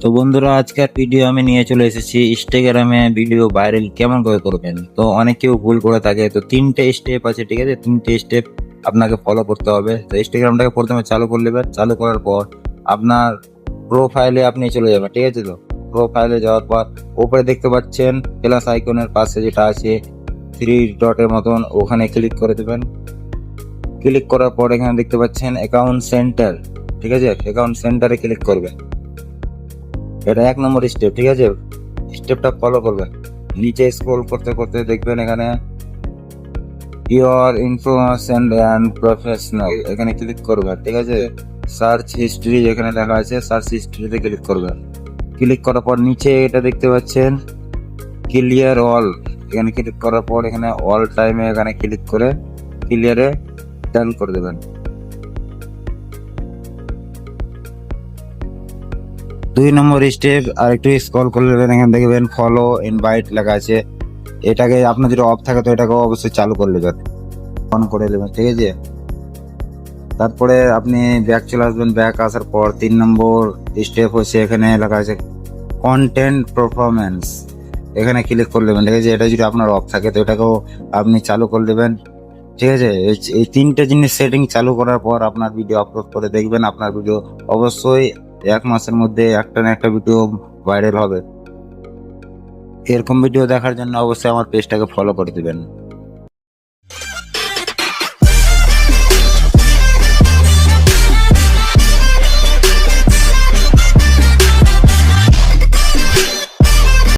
তো বন্ধুরা, আজকের ভিডিও আমি নিয়ে চলে এসেছি ইনস্টাগ্রামে ভিডিও ভাইরাল কেমন করে করবেন। তো অনেক কেউ ভুল করে থাকে, তো তিনটে স্টেপ আছে, ঠিক আছে? তিনটে স্টেপ আপনাকে ফলো করতে হবে। তো ইনস্টাগ্রামটাকে প্রথমে চালু করে নেবেন। চালু করার পর আপনার প্রোফাইলে আপনি চলে যাবেন, ঠিক আছে? তো প্রোফাইলে যাওয়ার পর উপরে দেখতে পাচ্ছেন প্লাস আইকনের পাশে যেটা আছে থ্রি ডটের মতন, ওখানে ক্লিক করে দেবেন। ক্লিক করার পর এখানে দেখতে পাচ্ছেন অ্যাকাউন্ট সেন্টার, ঠিক আছে? অ্যাকাউন্ট সেন্টারে ক্লিক করবেন। এটা 1 নম্বর স্টেপ, ঠিক আছে? স্টেপটা ফলো করবেন। নিচে স্ক্রল করতে করতে দেখবেন এখানে ইওর ইনফরমেশন অ্যান্ড প্রফেশনাল, এখানে ক্লিক করবেন, ঠিক আছে? সার্চ হিস্ট্রি যেখানে লেখা আছে সার্চ হিস্ট্রিতে ক্লিক করবেন। ক্লিক করার পর নিচে এটা দেখতে পাচ্ছেন ক্লিয়ার অল, এখানে ক্লিক করার পর এখানে অল টাইমে এখানে ক্লিক করে ক্লিয়ারে ডান করে দেবেন। 2 নম্বর স্টেপ আর একটু স্ক্রল করে নেবেন, এখানে দেখবেন ফলো ইনভাইট লেখা আছে। এটাকে আপনার যদি অফ থাকে তো এটাকে অবশ্যই চালু করে নেবেন, অন করে নেবেন, ঠিক আছে? তারপরে আপনি ব্যাক চলে আসবেন। ব্যাক আসার পর 3 নম্বর স্টেপ হচ্ছে এখানে লেখা আছে কন্টেন্ট পারফরমেন্স, এখানে ক্লিক করে নেবেন, ঠিক আছে? এটা যদি আপনার অফ থাকে তো এটাকেও আপনি চালু করে দেবেন, ঠিক আছে? এই তিনটে জিনিস সেটিং চালু করার পর আপনার ভিডিও আপলোড করে দেখবেন, আপনার ভিডিও অবশ্যই 1 মাসের মধ্যে একটা না একটা ভিডিও ভাইরাল হবে। এরকম ভিডিও দেখার জন্য অবশ্যই আমার পেজটাকে ফলো করে দিবেন।